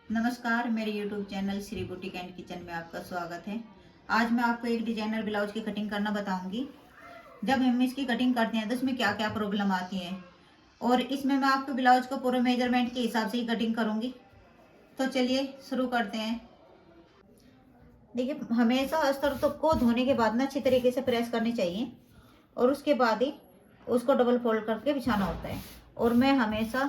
नमस्कार, मेरे YouTube channel Shri boutique and kitchen में आपका स्वागत है। आज मैं आपको एक डिजाइनर ब्लाउज की कटिंग करना बताऊंगी। जब हम इसकी कटिंग करते हैं तो इसमें क्या क्या प्रॉब्लम आती है और इसमें मैं आपको ब्लाउज को पूरे मेजरमेंट के हिसाब से ही कटिंग करूंगी। तो चलिए शुरू करते हैं। देखिए, हमेशा अस्तर तो को धोने के बाद ना अच्छी तरीके से प्रेस करनी चाहिए और उसके बाद ही उसको डबल फोल्ड करके बिछाना होता है। और मैं हमेशा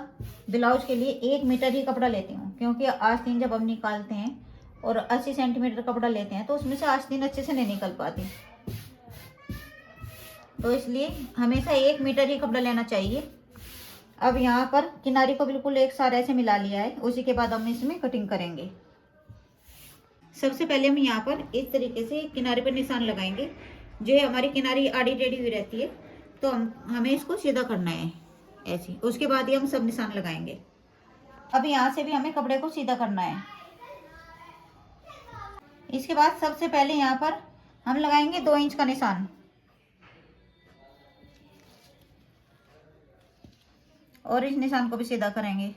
ब्लाउज के लिए 1 मीटर ही कपड़ा लेती हूँ, क्योंकि आस्तीन जब हम निकालते हैं और 80 सेंटीमीटर कपड़ा लेते हैं तो उसमें से आस्तीन अच्छे से नहीं निकल पाती, तो इसलिए हमेशा 1 मीटर ही कपड़ा लेना चाहिए। अब यहाँ पर किनारे को बिल्कुल एक साथ ऐसे मिला लिया है। उसी के बाद हम इसमें कटिंग करेंगे। सबसे पहले हम यहाँ पर इस तरीके से किनारे पर निशान लगाएंगे। जो हमारी किनारी आड़ी टेढ़ी हुई रहती है तो हमें इसको सीधा करना है ऐसे। उसके बाद ही हम सब निशान लगाएंगे। अब यहाँ से भी हमें कपड़े को सीधा करना है। इसके बाद सबसे पहले यहाँ पर हम लगाएंगे 2 इंच का निशान और इस निशान को भी सीधा करेंगे।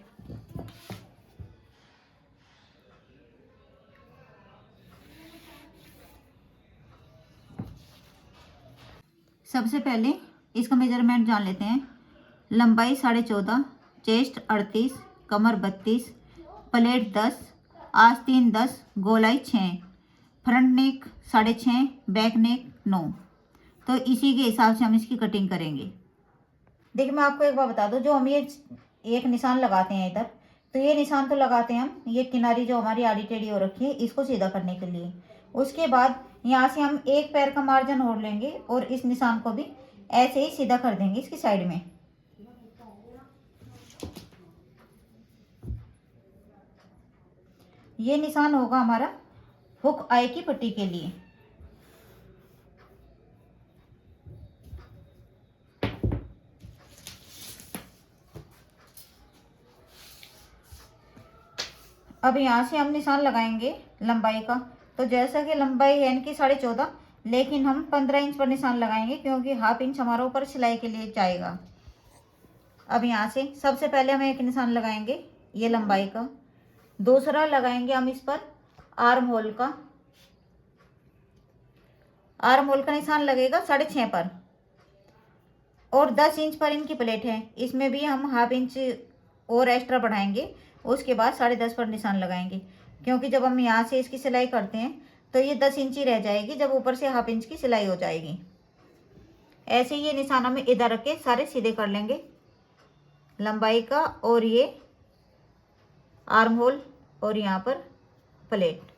सबसे पहले इसका मेजरमेंट जान लेते हैं। लंबाई 14.5, चेस्ट 38, कमर 32, प्लेट 10, आस्तीन 10, गोलाई 6, फ्रंट नेक 6.5, बैक नेक 9। तो इसी के हिसाब से हम इसकी कटिंग करेंगे। देखिए, मैं आपको एक बार बता दूं, जो हम ये एक निशान लगाते हैं इधर, तो ये निशान तो लगाते हैं हम ये किनारी जो हमारी आड़ी टेढ़ी हो रखी है इसको सीधा करने के लिए। उसके बाद यहाँ से हम एक पैर का मार्जिन ओढ़ लेंगे और इस निशान को भी ऐसे ही सीधा कर देंगे इसकी साइड में। ये निशान होगा हमारा हुक आई की पट्टी के लिए। अब यहाँ से हम निशान लगाएंगे लंबाई का। तो जैसा कि लंबाई है इनकी 14.5, लेकिन हम 15 इंच पर निशान लगाएंगे, क्योंकि हाफ इंच हमारा ऊपर सिलाई के लिए जाएगा। अब यहाँ से सबसे पहले हम एक निशान लगाएंगे ये लंबाई का। दूसरा लगाएंगे हम इस पर आर्म होल का। आर्म होल का निशान लगेगा 6.5 पर। और 10 इंच पर इनकी प्लेट है, इसमें भी हम हाफ इंच और एक्स्ट्रा बढ़ाएंगे। उसके बाद 10.5 पर निशान लगाएंगे, क्योंकि जब हम यहाँ से इसकी सिलाई करते हैं तो ये 10 इंच ही रह जाएगी जब ऊपर से हाफ इंच की सिलाई हो जाएगी। ऐसे ये निशान हम इधर रख के सारे सीधे कर लेंगे, लंबाई का और ये आर्म होल और यहाँ पर प्लेट।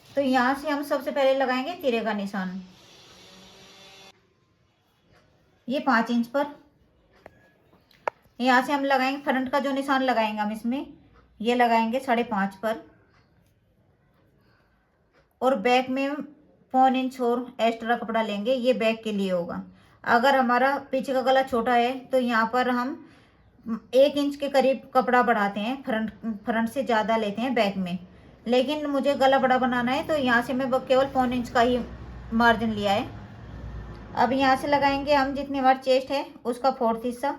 तो यहाँ से हम सबसे पहले लगाएंगे तिरे का निशान, ये 5 इंच पर। यहाँ से हम लगाएंगे फ्रंट का जो निशान लगाएंगे हम इसमें, ये लगाएंगे 5.5 पर। और बैक में 1.25 इंच और एक्स्ट्रा कपड़ा लेंगे, ये बैक के लिए होगा। अगर हमारा पीछे का गला छोटा है तो यहाँ पर हम 1 इंच के करीब कपड़ा बढ़ाते हैं, फ्रंट से ज़्यादा लेते हैं बैक में। लेकिन मुझे गला बड़ा बनाना है तो यहाँ से मैं केवल 1.25 इंच का ही मार्जिन लिया है। अब यहाँ से लगाएंगे हम जितनी हमारी चेस्ट है उसका 4th हिस्सा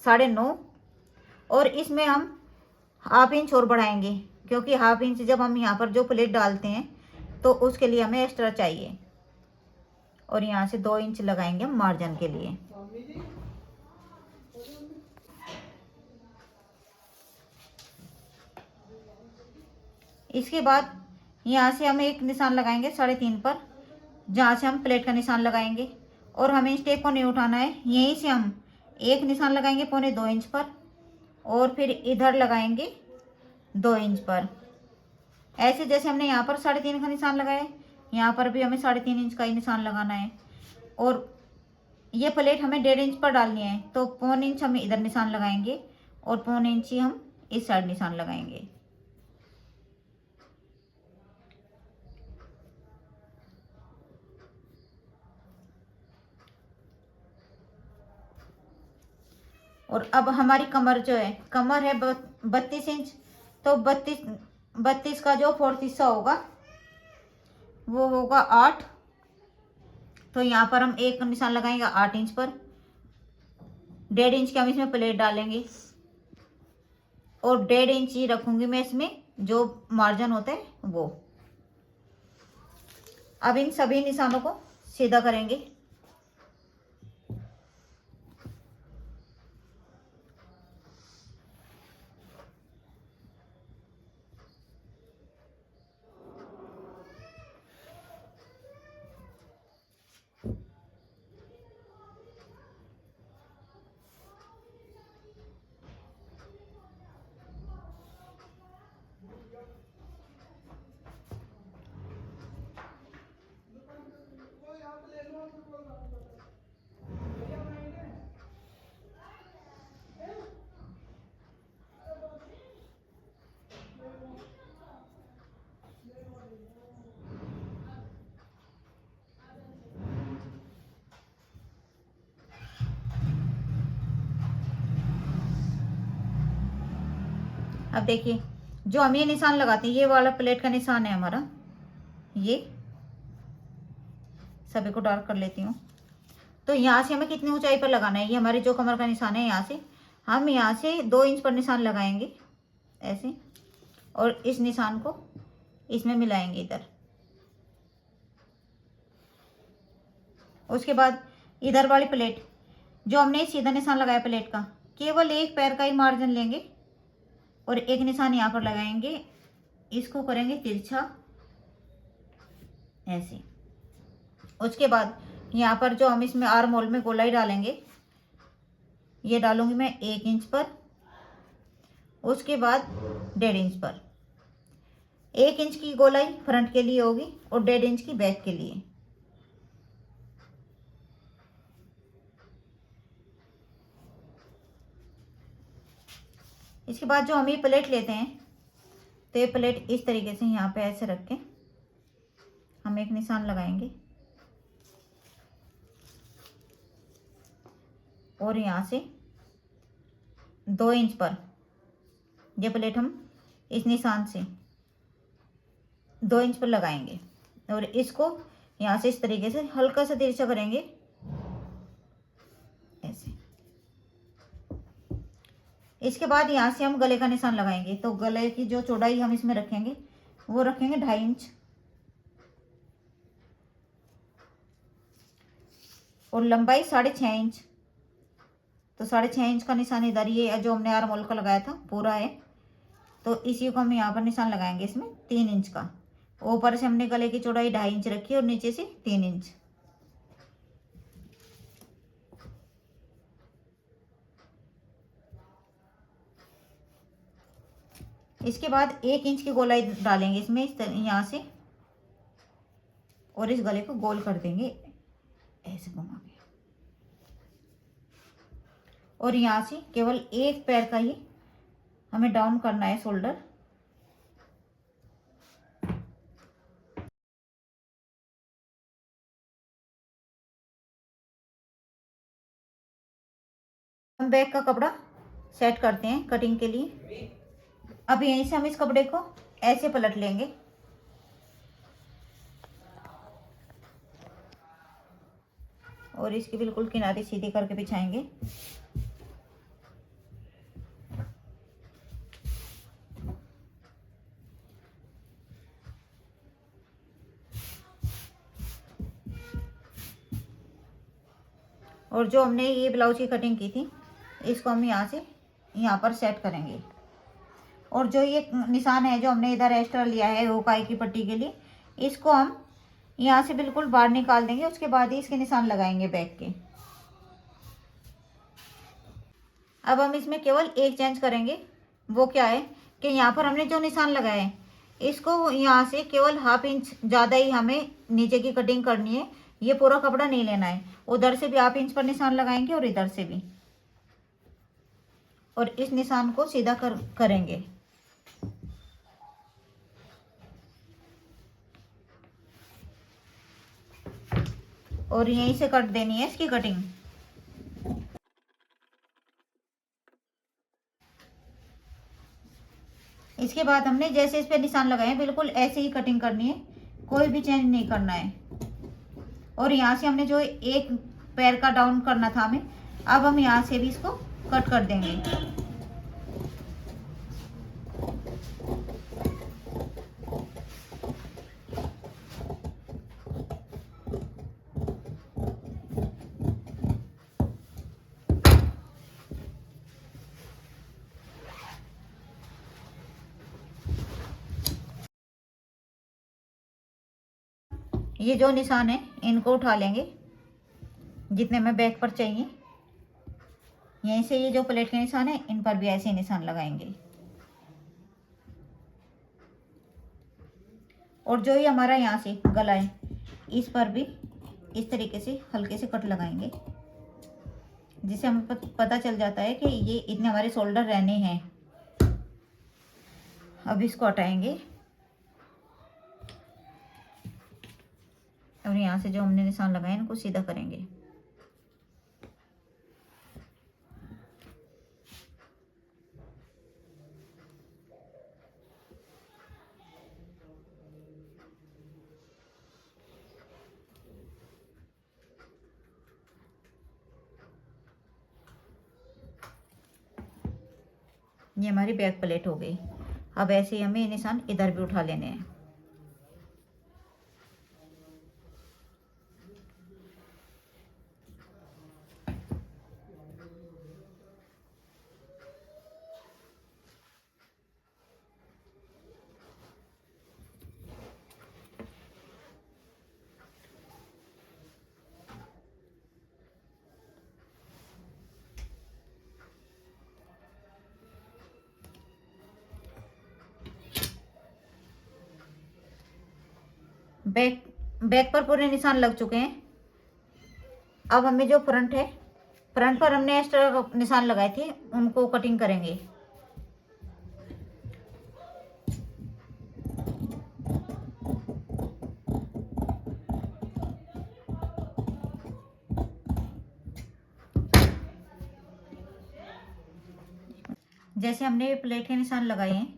9.5। और इसमें हम हाफ इंच और बढ़ाएंगे, क्योंकि हाफ इंच जब हम यहाँ पर जो प्लेट डालते हैं तो उसके लिए हमें एक्स्ट्रा चाहिए। और यहाँ से 2 इंच लगाएंगे हम मार्जिन के लिए। इसके बाद यहाँ से हम एक निशान लगाएंगे 3.5 पर, जहाँ से हम प्लेट का निशान लगाएंगे। और हमें इस टेप को नहीं उठाना है, यहीं से हम एक निशान लगाएंगे 2.25 इंच पर और फिर इधर लगाएंगे 2 इंच पर। ऐसे जैसे हमने यहाँ पर 3.5 का निशान लगाया, यहाँ पर भी हमें 3.5 इंच का ही निशान लगाना है। और ये प्लेट हमें 1.5 इंच पर डालनी है, तो 1.25 इंच हम इधर निशान लगाएंगे और 1.25 इंच ही हम इस साइड निशान लगाएंगे। और अब हमारी कमर जो है, कमर है 32 इंच, तो 32 का जो फोर्थ हिस्सा होगा वो होगा 8। तो यहाँ पर हम एक निशान लगाएंगे 8 इंच पर। 1.5 इंच की हम इसमें प्लेट डालेंगे और 1.5 इंच ही रखूंगी मैं इसमें, जो मार्जिन होता है वो। अब इन सभी निशानों को सीधा करेंगे। अब देखिए, जो हम ये निशान लगाते हैं, ये वाला प्लेट का निशान है हमारा, ये सभी को डार्क कर लेती हूँ। तो यहाँ से हमें कितनी ऊंचाई पर लगाना है, ये हमारी जो कमर का निशान है, यहाँ से हम यहाँ से 2 इंच पर निशान लगाएंगे ऐसे, और इस निशान को इसमें मिलाएंगे इधर। उसके बाद इधर वाली प्लेट, जो हमने सीधा निशान लगाया प्लेट का, केवल एक पैर का ही मार्जिन लेंगे और एक निशान यहाँ पर लगाएंगे, इसको करेंगे तिरछा ऐसे। उसके बाद यहाँ पर जो हम इसमें आर्म होल में गोलाई डालेंगे, ये डालूंगी मैं 1 इंच पर। उसके बाद 1.5 इंच पर। 1 इंच की गोलाई फ्रंट के लिए होगी और 1.5 इंच की बैक के लिए। इसके बाद जो हम ये प्लेट लेते हैं, तो ये प्लेट इस तरीके से यहाँ पे ऐसे रख के हम एक निशान लगाएंगे और यहाँ से 2 इंच पर ये प्लेट हम इस निशान से 2 इंच पर लगाएंगे और इसको यहाँ से इस तरीके से हल्का सा तिरछा करेंगे ऐसे। इसके बाद यहाँ से हम गले का निशान लगाएंगे, तो गले की जो चौड़ाई हम इसमें रखेंगे वो रखेंगे 2.5 इंच और लंबाई 6.5 इंच। तो 6.5 इंच का निशान इधर, ये जो हमने आर्म होल का लगाया था पूरा है, तो इसी को हम यहाँ पर निशान लगाएंगे इसमें 3 इंच का। ऊपर से हमने गले की चौड़ाई 2.5 इंच रखी और नीचे से 3 इंच। इसके बाद 1 इंच की गोलाई डालेंगे इसमें इस तरह यहाँ से, और इस गले को गोल कर देंगे ऐसे घुमा के। और यहाँ से केवल एक पैर का ही हमें डाउन करना है शोल्डर। हम बैक का कपड़ा सेट करते हैं कटिंग के लिए। अब यहीं से हम इस कपड़े को ऐसे पलट लेंगे और इसकी बिल्कुल किनारे सीधी करके बिछाएंगे। और जो हमने ये ब्लाउज की कटिंग की थी, इसको हम यहाँ से यहाँ पर सेट करेंगे। और जो ये निशान है जो हमने इधर एक्स्ट्रा लिया है हुकाई की पट्टी के लिए, इसको हम यहाँ से बिल्कुल बाहर निकाल देंगे। उसके बाद ही इसके निशान लगाएंगे बैक के। अब हम इसमें केवल एक चेंज करेंगे, वो क्या है कि यहाँ पर हमने जो निशान लगाए हैं, इसको यहाँ से केवल 1/2 इंच ज़्यादा ही हमें नीचे की कटिंग करनी है। ये पूरा कपड़ा नहीं लेना है। उधर से भी 1/2 इंच पर निशान लगाएंगे और इधर से भी, और इस निशान को सीधा करेंगे। और यहीं से कट देनी है इसकी कटिंग। इसके बाद हमने जैसे इस पे निशान लगाए हैं बिल्कुल ऐसे ही कटिंग करनी है, कोई भी चेंज नहीं करना है। और यहाँ से हमने जो एक पैर का डाउन करना था हमें, अब हम यहाँ से भी इसको कट कर देंगे। ये जो निशान है इनको उठा लेंगे जितने में बैक पर चाहिए। यहीं से ये जो प्लेट के निशान है इन पर भी ऐसे निशान लगाएंगे। और जो ये हमारा यहाँ से गला है इस पर भी इस तरीके से हल्के से कट लगाएंगे, जिससे हमें पता चल जाता है कि ये इतने हमारे शोल्डर रहने हैं। अब इसको हटाएंगे और यहाँ से जो हमने निशान लगाए इनको सीधा करेंगे। ये हमारी बैक प्लेट हो गई। अब ऐसे ही हमें ये निशान इधर भी उठा लेने हैं। बैक पर पूरे निशान लग चुके हैं। अब हमें जो फ्रंट है, फ्रंट पर हमने एक्स्ट्रा निशान लगाए थे उनको कटिंग करेंगे। जैसे हमने प्लेट के निशान लगाए हैं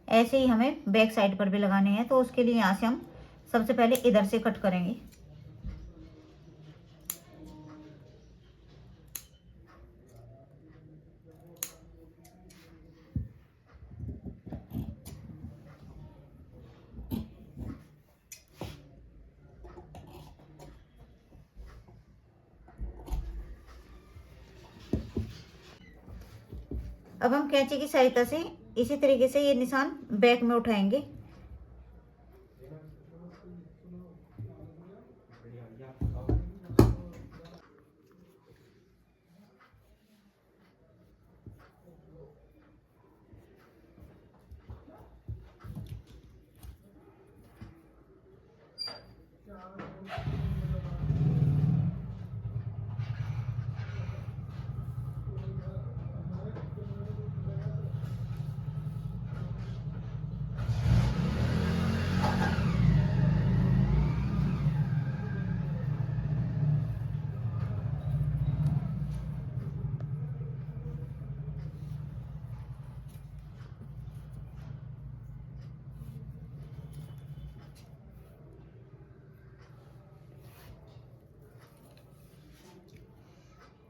ऐसे ही हमें बैक साइड पर भी लगाने हैं, तो उसके लिए यहाँ से हम सबसे पहले इधर से कट करेंगे। अब हम कैंची की सहायता से इसी तरीके से ये निशान बैक में उठाएंगे।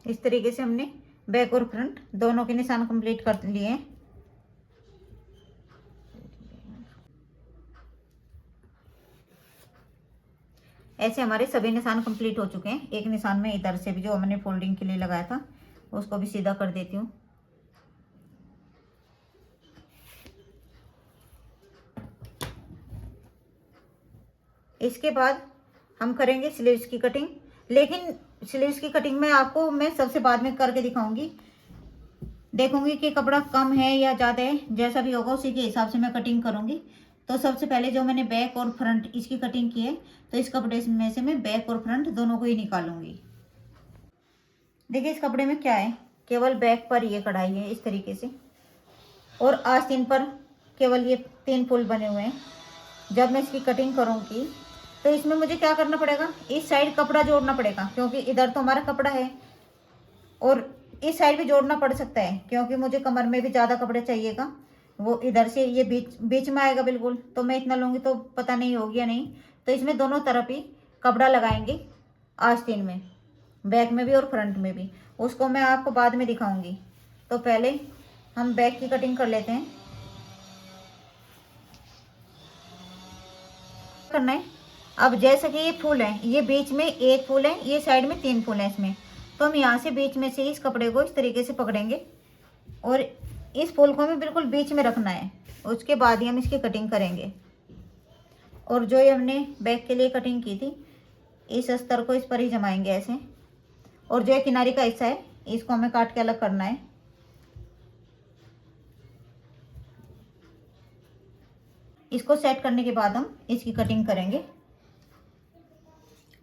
इस तरीके से हमने बैक और फ्रंट दोनों के निशान कंप्लीट कर लिए हैं। ऐसे हमारे सभी निशान कंप्लीट हो चुके हैं। एक निशान में इधर से भी जो हमने फोल्डिंग के लिए लगाया था उसको भी सीधा कर देती हूँ। इसके बाद हम करेंगे स्लीव्स की कटिंग, लेकिन स्लीव्स की कटिंग में आपको मैं सबसे बाद में करके दिखाऊंगी। देखूंगी कि कपड़ा कम है या ज़्यादा है, जैसा भी होगा उसी के हिसाब से मैं कटिंग करूंगी। तो सबसे पहले जो मैंने बैक और फ्रंट इसकी कटिंग की है, तो इस कपड़े में से मैं बैक और फ्रंट दोनों को ही निकालूंगी। देखिए इस कपड़े में क्या है, केवल बैक पर ये कढ़ाई है इस तरीके से, और आस्तीन पर केवल ये 3 फूल बने हुए हैं। जब मैं इसकी कटिंग करूंगी तो इसमें मुझे क्या करना पड़ेगा, इस साइड कपड़ा जोड़ना पड़ेगा, क्योंकि इधर तो हमारा कपड़ा है, और इस साइड भी जोड़ना पड़ सकता है क्योंकि मुझे कमर में भी ज़्यादा कपड़ा चाहिएगा। वो इधर से ये बीच बीच में आएगा बिल्कुल। तो मैं इतना लूँगी तो पता नहीं होगी या नहीं। तो इसमें दोनों तरफ ही कपड़ा लगाएंगे आस्तीन में, बैक में भी और फ्रंट में भी। उसको मैं आपको बाद में दिखाऊंगी। तो पहले हम बैक की कटिंग कर लेते हैं। करना है। अब जैसे कि ये फूल है, ये बीच में एक फूल है, ये साइड में 3 फूल है इसमें। तो हम यहाँ से बीच में से इस कपड़े को इस तरीके से पकड़ेंगे और इस फूल को हमें बिल्कुल बीच में रखना है। उसके बाद ही हम इसकी कटिंग करेंगे। और जो ये हमने बैक के लिए कटिंग की थी, इस अस्तर को इस पर ही जमाएंगे ऐसे। और जो ये किनारे का हिस्सा है, इसको हमें काट के अलग करना है। इसको सेट करने के बाद हम इसकी कटिंग करेंगे।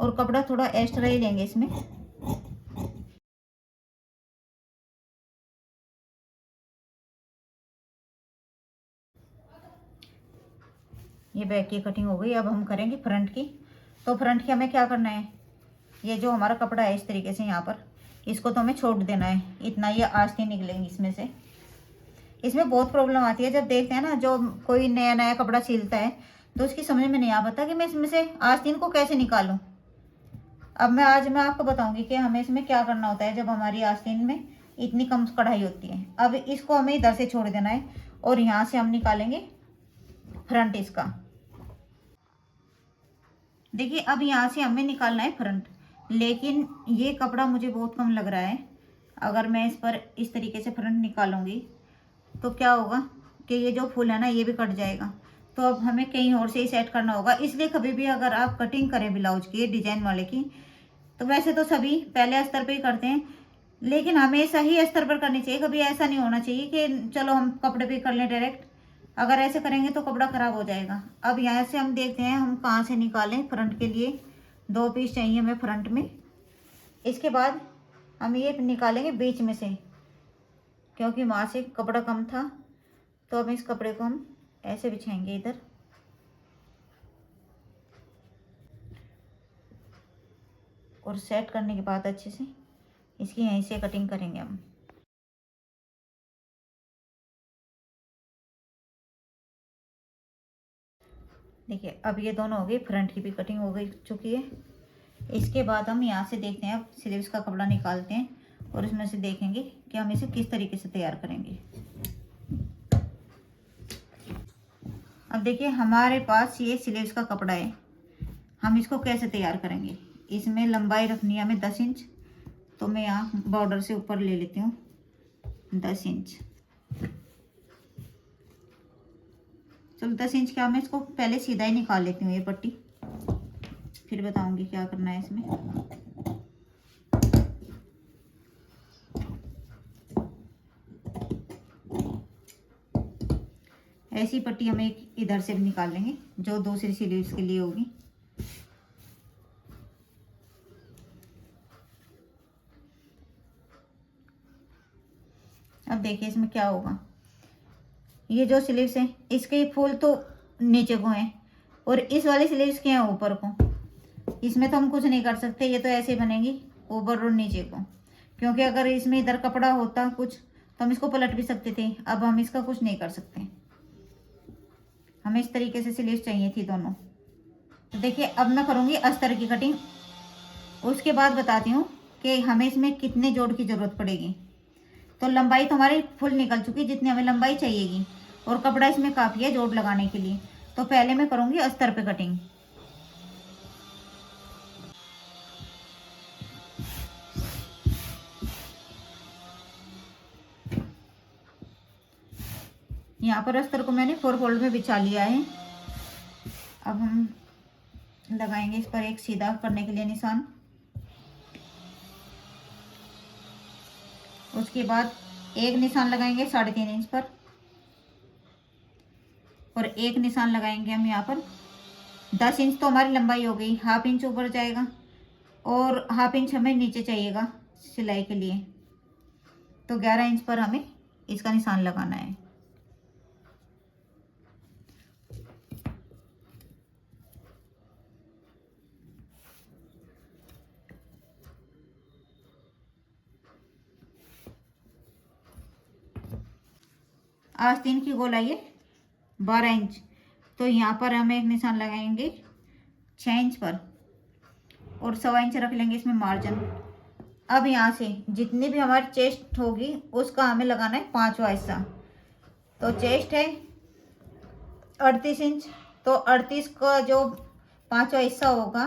और कपड़ा थोड़ा एक्स्ट्रा ही लेंगे इसमें। ये बैक की कटिंग हो गई। अब हम करेंगे फ्रंट की। तो फ्रंट की हमें क्या करना है, ये जो हमारा कपड़ा है इस तरीके से यहाँ पर, इसको तो हमें छोड़ देना है। इतना ये आस्तीन निकलेंगी इसमें से। इसमें बहुत प्रॉब्लम आती है जब देखते हैं ना, जो कोई नया नया कपड़ा सिलता है तो उसकी समझ में नहीं आ पाता कि मैं इसमें से आस्तीन को कैसे निकालूं। अब मैं आपको बताऊंगी कि हमें इसमें क्या करना होता है जब हमारी आस्तीन में इतनी कम कढ़ाई होती है। अब इसको हमें इधर से छोड़ देना है और यहाँ से हम निकालेंगे फ्रंट इसका। देखिए अब यहाँ से हमें निकालना है फ्रंट, लेकिन ये कपड़ा मुझे बहुत कम लग रहा है। अगर मैं इस पर इस तरीके से फ्रंट निकालूंगी तो क्या होगा कि ये जो फूल है ना, ये भी कट जाएगा। तो अब हमें कहीं और से ही सेट करना होगा। इसलिए कभी भी अगर आप कटिंग करें ब्लाउज की डिजाइन वाले की, तो वैसे तो सभी पहले अस्तर पे ही करते हैं, लेकिन हमेशा ही अस्तर पर करनी चाहिए। कभी ऐसा नहीं होना चाहिए कि चलो हम कपड़े पे कर लें डायरेक्ट। अगर ऐसे करेंगे तो कपड़ा खराब हो जाएगा। अब यहाँ से हम देखते हैं हम कहाँ से निकालें। फ्रंट के लिए 2 पीस चाहिए हमें फ्रंट में। इसके बाद हम ये निकालेंगे बीच में से, क्योंकि वहाँ से कपड़ा कम था। तो अब इस कपड़े को हम ऐसे बिछाएंगे इधर। और सेट करने के बाद अच्छे से इसकी यहीं से कटिंग करेंगे हम। देखिए अब ये दोनों हो गए, फ्रंट की भी कटिंग हो गई चुकी है। इसके बाद हम यहाँ से देखते हैं, अब स्लीव्स का कपड़ा निकालते हैं और इसमें से देखेंगे कि हम इसे किस तरीके से तैयार करेंगे। अब देखिए हमारे पास ये स्लीव्स का कपड़ा है, हम इसको कैसे तैयार करेंगे। इसमें लंबाई रखनी है हमें 10 इंच। तो मैं यहाँ बॉर्डर से ऊपर ले लेती हूँ 10 इंच। चलो 10 इंच क्या, मैं इसको पहले सीधा ही निकाल लेती हूँ ये पट्टी, फिर बताऊंगी क्या करना है इसमें। ऐसी पट्टी हमें इधर से भी निकाल लेंगे जो दूसरी स्लीव्स के लिए होगी। अब देखिए इसमें क्या होगा। ये जो स्लीव्स है इसके फूल तो नीचे को हैं और इस वाली स्लीव्स के हैं ऊपर को। इसमें तो हम कुछ नहीं कर सकते, ये तो ऐसे बनेंगी ऊपर और नीचे को। क्योंकि अगर इसमें इधर कपड़ा होता कुछ तो हम इसको पलट भी सकते थे। अब हम इसका कुछ नहीं कर सकते। हमें इस तरीके से स्लीव्स चाहिए थी दोनों। तो देखिए अब मैं करूँगी अस्तर की कटिंग। उसके बाद बताती हूँ कि हमें इसमें कितने जोड़ की ज़रूरत पड़ेगी। तो लंबाई तो हमारी फुल निकल चुकी, जितनी हमें लंबाई चाहिएगी, और कपड़ा इसमें काफ़ी है जोड़ लगाने के लिए। तो पहले मैं करूँगी अस्तर पे कटिंग। यहाँ पर अस्तर को मैंने 4 फोल्ड में बिछा लिया है। अब हम लगाएंगे इस पर एक सीधा करने के लिए निशान। उसके बाद एक निशान लगाएंगे 3.5 इंच पर, और एक निशान लगाएंगे हम यहाँ पर 10 इंच। तो हमारी लंबाई हो गई, ½ इंच ऊपर जाएगा और ½ इंच हमें नीचे चाहिएगा सिलाई के लिए। तो 11 इंच पर हमें इसका निशान लगाना है। आस्तीन की गोलाई है 12 इंच, तो यहाँ पर हम एक निशान लगाएंगे 6 इंच पर और 1.25 इंच रख लेंगे इसमें मार्जिन। अब यहाँ से जितनी भी हमारी चेस्ट होगी उसका हमें लगाना है 5वां हिस्सा। तो चेस्ट है 38 इंच, तो 38 का जो 5वां हिस्सा होगा,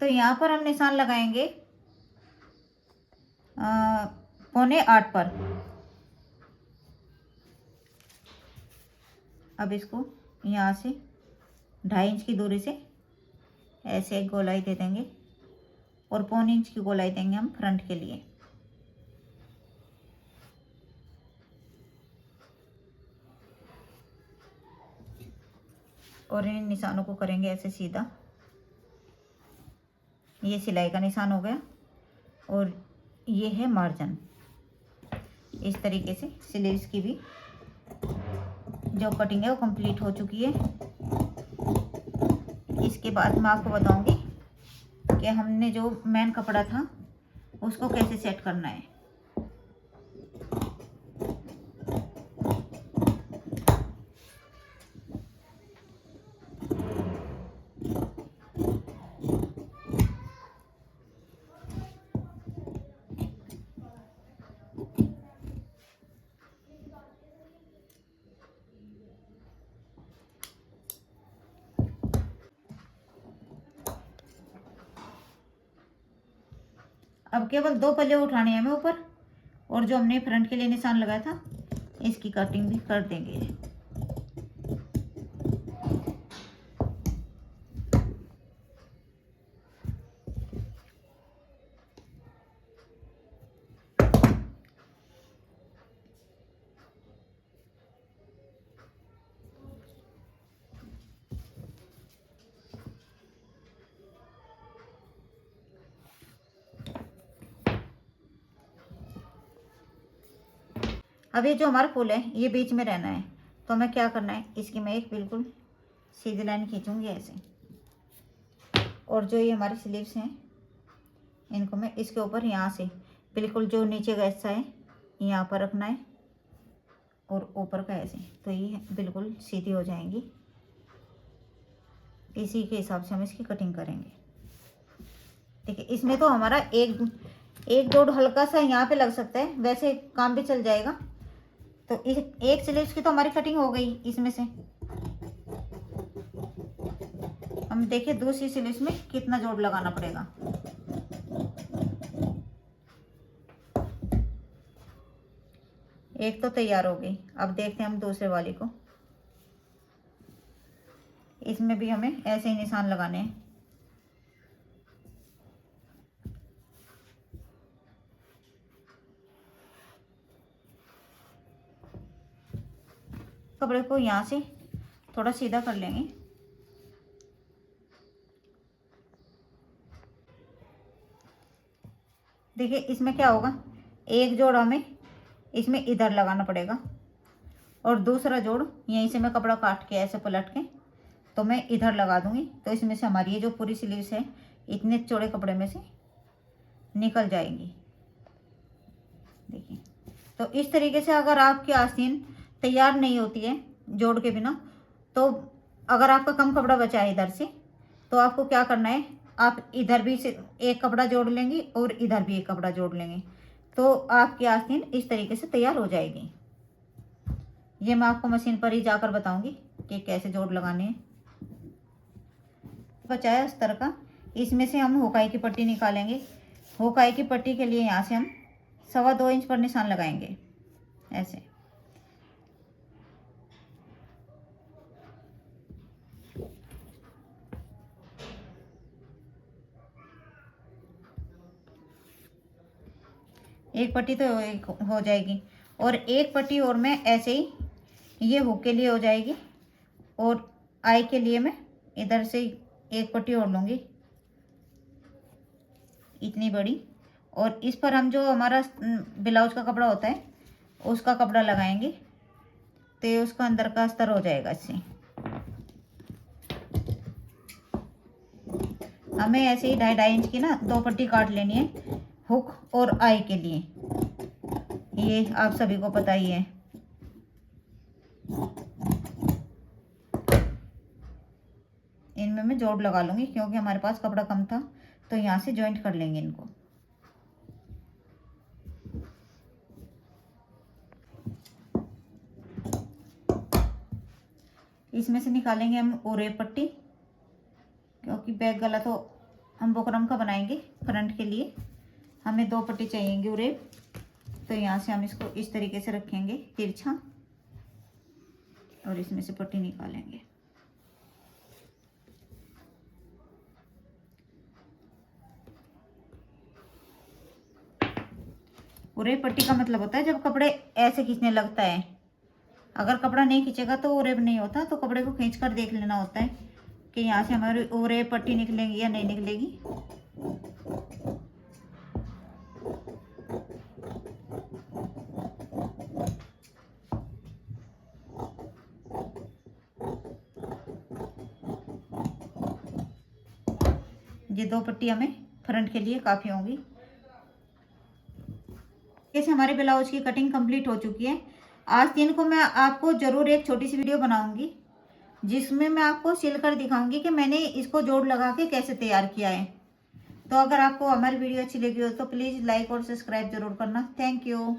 तो यहाँ पर हम निशान लगाएंगे 7.25 पर। अब इसको यहाँ से 2.5 इंच की दूरी से ऐसे एक गोलाई दे देंगे और 0.25 इंच की गोलाई देंगे हम फ्रंट के लिए। और इन निशानों को करेंगे ऐसे सीधा। ये सिलाई का निशान हो गया और ये है मार्जिन। इस तरीके से स्लीव्स की भी जो कटिंग है वो कंप्लीट हो चुकी है। इसके बाद मैं आपको बताऊंगी कि हमने जो मेन कपड़ा था उसको कैसे सेट करना है। अब केवल 2 पल्ले उठाने हैं हमें ऊपर, और जो हमने फ्रंट के लिए निशान लगाया था इसकी कटिंग भी कर देंगे। अब ये जो हमारा फूल है ये बीच में रहना है, तो हमें क्या करना है, इसकी मैं एक बिल्कुल सीधी लाइन खींचूंगी ऐसे, और जो ये हमारी स्लीव्स हैं इनको मैं इसके ऊपर यहाँ से बिल्कुल जो नीचे का हिस्सा है यहाँ पर रखना है और ऊपर का ऐसे, तो ये बिल्कुल सीधी हो जाएंगी। इसी के हिसाब से हम इसकी कटिंग करेंगे। देखिए इसमें तो हमारा एक जोड़ हल्का सा यहाँ पे लग सकता है, वैसे काम भी चल जाएगा। तो एक स्लीव्स की तो हमारी कटिंग हो गई इसमें से। हम देखिए दूसरी स्लीव्स में कितना जोड़ लगाना पड़ेगा। एक तो तैयार हो गई, अब देखते हैं हम दूसरे वाली को। इसमें भी हमें ऐसे ही निशान लगाने हैं। कपड़े को यहाँ से थोड़ा सीधा कर लेंगे। देखिए इसमें क्या होगा, एक जोड़ हमें इसमें इधर लगाना पड़ेगा और दूसरा जोड़ यहीं से मैं कपड़ा काट के ऐसे पलट के तो मैं इधर लगा दूंगी। तो इसमें से हमारी ये जो पूरी स्लीव्स है इतने चौड़े कपड़े में से निकल जाएंगी। देखिए तो इस तरीके से अगर आपकी आस्तीन तैयार नहीं होती है जोड़ के बिना, तो अगर आपका कम कपड़ा बचा है इधर से, तो आपको क्या करना है, आप इधर भी से एक कपड़ा जोड़ लेंगी और इधर भी एक कपड़ा जोड़ लेंगे, तो आपकी आस्तीन इस तरीके से तैयार हो जाएगी। ये मैं आपको मशीन पर ही जाकर बताऊंगी कि कैसे जोड़ लगाने हैं। बचाया अस्तर का, इसमें से हम हुकाई की पट्टी निकालेंगे। हुकाई की पट्टी के लिए यहाँ से हम 2.25 इंच पर निशान लगाएंगे ऐसे। एक पट्टी तो एक हो जाएगी, और एक पट्टी और मैं ऐसे ही ये हुक के लिए हो जाएगी, और आई के लिए मैं इधर से एक पट्टी और लूँगी इतनी बड़ी, और इस पर हम जो हमारा ब्लाउज का कपड़ा होता है उसका कपड़ा लगाएंगे, तो ये उसका अंदर का अस्तर हो जाएगा इससे। हमें ऐसे ही 2.5 इंच की ना 2 पट्टी काट लेनी है हुक और आई के लिए, ये आप सभी को पता ही है। इनमें मैं जोड़ लगा लूँगी क्योंकि हमारे पास कपड़ा कम था, तो यहाँ से जॉइंट कर लेंगे इनको। इसमें से निकालेंगे हम ओरेब पट्टी, क्योंकि बैक गला तो हम बुकरम का बनाएंगे। फ्रंट के लिए हमें 2 पट्टी चाहिएगी ओरेब, तो यहाँ से हम इसको इस तरीके से रखेंगे तिरछा और इसमें से पट्टी निकालेंगे। ओरेब पट्टी का मतलब होता है जब कपड़े ऐसे खींचने लगता है। अगर कपड़ा नहीं खींचेगा तो ओरेब नहीं होता, तो कपड़े को खींच कर देख लेना होता है कि यहाँ से हमारी ओरेब पट्टी निकलेगी या नहीं निकलेगी। ये 2 पट्टी हमें फ्रंट के लिए काफ़ी होंगी। जैसे हमारे ब्लाउज की कटिंग कंप्लीट हो चुकी है। आज दिन को मैं आपको ज़रूर एक छोटी सी वीडियो बनाऊंगी जिसमें मैं आपको सिल कर दिखाऊंगी कि मैंने इसको जोड़ लगा के कैसे तैयार किया है। तो अगर आपको हमारी वीडियो अच्छी लगी हो तो प्लीज़ लाइक और सब्सक्राइब जरूर करना। Thank you.